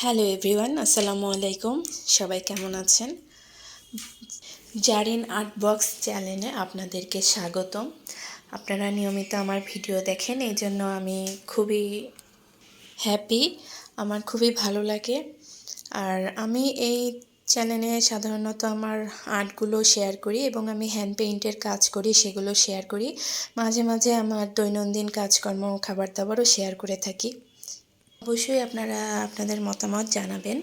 Hello everyone, আসসালামু আলাইকুম। সবাই কেমন আছেন? জারিন আর্ট বক্স চ্যানেলে আপনাদেরকে স্বাগতম। আপনারা নিয়মিত আমার ভিডিও দেখেন, এই জন্য আমি খুবই হ্যাপি, আমার খুবই ভালো লাগে। আর আমি এই চ্যানেলে সাধারণত আমার আর্টগুলো শেয়ার করি এবং আমি হ্যান্ড পেইন্টের কাজ করি, সেগুলো শেয়ার করি। মাঝে মাঝে আমার দৈনন্দিন কাজকর্ম, খাবার দাবারও শেয়ার করে থাকি। অবশ্যই আপনারা আপনাদের মতামত জানাবেন,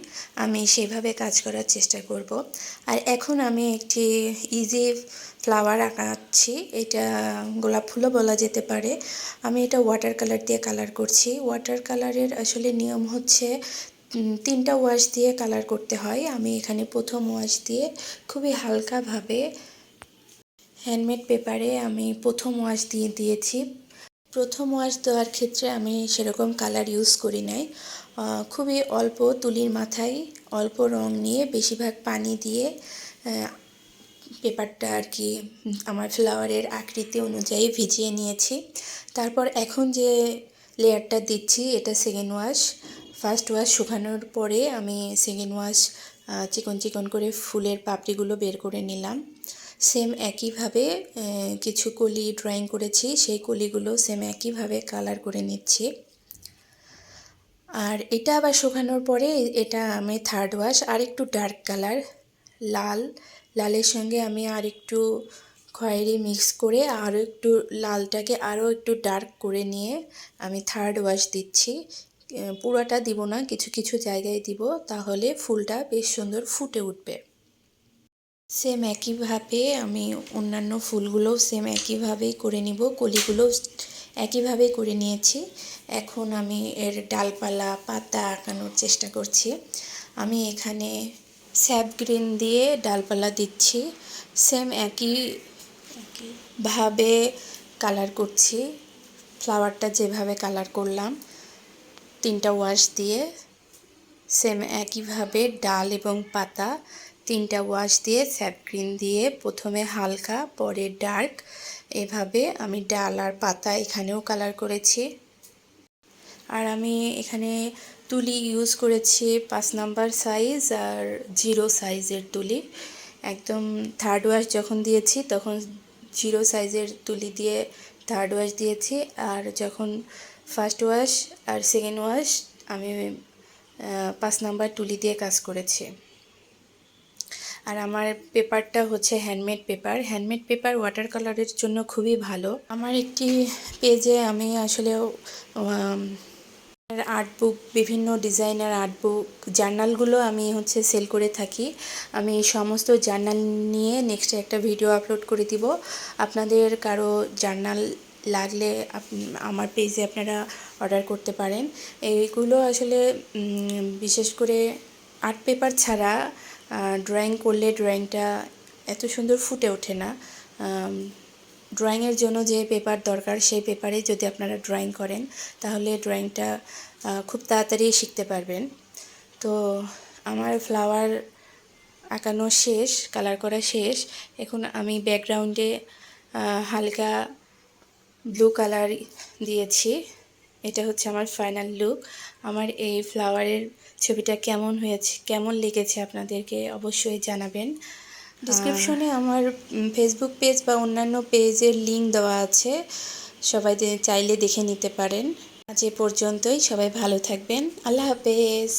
আমি সেভাবে কাজ করার চেষ্টা করব। আর এখন আমি একটি ইজি ফ্লাওয়ার আঁকাচ্ছি, এটা গোলাপ ফুলও বলা যেতে পারে। আমি এটা ওয়াটার কালার দিয়ে কালার করছি। ওয়াটার কালারের আসলে নিয়ম হচ্ছে 3টা ওয়াশ দিয়ে কালার করতে হয়। আমি এখানে প্রথম ওয়াশ দিয়ে খুবই হালকাভাবে হ্যান্ডমেড পেপারে আমি প্রথম ওয়াশ দিয়ে দিয়েছি। প্রথম ওয়াশ দেওয়ার ক্ষেত্রে আমি সেরকম কালার ইউজ করি নাই, খুবই অল্প তুলির মাথায় অল্প রং নিয়ে বেশিরভাগ পানি দিয়ে পেপারটা আর কি আমার ফ্লাওয়ারের আকৃতি অনুযায়ী ভিজিয়ে নিয়েছি। তারপর এখন যে লেয়ারটা দিচ্ছি এটা সেকেন্ড ওয়াশ। ফার্স্ট ওয়াশ শুকানোর পরে আমি সেকেন্ড ওয়াশ চিকন চিকন করে ফুলের পাপড়িগুলো বের করে নিলাম। সেম একইভাবে কিছু কলি ড্রয়িং করেছি, সেই কলিগুলো সেম একইভাবে কালার করে নিচ্ছি। আর এটা আবার শুকানোর পরে এটা আমি থার্ড ওয়াশ আরেকটু ডার্ক কালার, লালের সঙ্গে আমি আরেকটু খয়েরি মিক্স করে আরও একটু লালটাকে আরও একটু ডার্ক করে নিয়ে আমি থার্ড ওয়াশ দিচ্ছি। পুরোটা দিব না, কিছু কিছু জায়গায় দিব, তাহলে ফুলটা বেশ সুন্দর ফুটে উঠবে। সেম একইভাবে আমি অন্যান্য ফুলগুলোও সেম একইভাবেই করে নিব, কলিগুলোও একইভাবেই করে নিয়েছি। এখন আমি এর ডালপালা পাতা আঁকানোর চেষ্টা করছি। আমি এখানে স্যাপ গ্রিন দিয়ে ডালপালা দিচ্ছি, সেম একইভাবে কালার করছি। ফ্লাওয়ারটা যেভাবে কালার করলাম 3টা ওয়াশ দিয়ে, সেম একইভাবে ডাল এবং পাতা 3টা ওয়াশ দিয়ে স্যাপ গ্রিন দিয়ে প্রথমে হালকা পরে ডার্ক, এভাবে আমি ডাল আর পাতা এখানেও কালার করেছি। আর আমি এখানে তুলি ইউজ করেছি 5 নাম্বার সাইজ আর 0 সাইজের তুলি। একদম থার্ড ওয়াশ যখন দিয়েছি তখন 0 সাইজের তুলি দিয়ে থার্ড ওয়াশ দিয়েছি, আর যখন ফার্স্ট ওয়াশ আর সেকেন্ড ওয়াশ আমি 5 নাম্বার তুলি দিয়ে কাজ করেছি। আর আমার পেপারটা হচ্ছে হ্যান্ডমেড পেপার ওয়াটার কালারের জন্য খুবই ভালো। আমার একটি পেজে আমি আসলে আর্ট বুক, বিভিন্ন ডিজাইনার আর্ট বুক, জার্নালগুলো আমি সেল করে থাকি। আমি এই সমস্ত জার্নাল নিয়ে নেক্সটে একটা ভিডিও আপলোড করে দিব। আপনাদের কারো জার্নাল লাগলে আমার পেজে আপনারা অর্ডার করতে পারেন। এইগুলো আসলে বিশেষ করে আর্ট পেপার ছাড়া ড্রয়িং করলে ড্রয়িংটা এত সুন্দর ফুটে ওঠে না। ড্রয়িংয়ের জন্য যে পেপার দরকার সেই পেপারে যদি আপনারা ড্রয়িং করেন তাহলে ড্রয়িংটা খুব তাড়াতাড়ি শিখতে পারবেন। তো আমার ফ্লাওয়ার আঁকানো শেষ, কালার করা শেষ। এখন আমি ব্যাকগ্রাউন্ডে হালকা ব্লু কালার দিয়েছি। এটা হচ্ছে আমার ফাইনাল লুক। আমার এই ফ্লাওয়ারের ছবিটা কেমন হয়েছে, কেমন লেগেছে আপনাদেরকে অবশ্যই জানাবেন। ডিসক্রিপশনে আমার ফেসবুক পেজ বা অন্যান্য পেজের লিঙ্ক দেওয়া আছে, সবাই চাইলে দেখে নিতে পারেন। আজ এ পর্যন্তই, সবাই ভালো থাকবেন। আল্লাহ হাফেজ।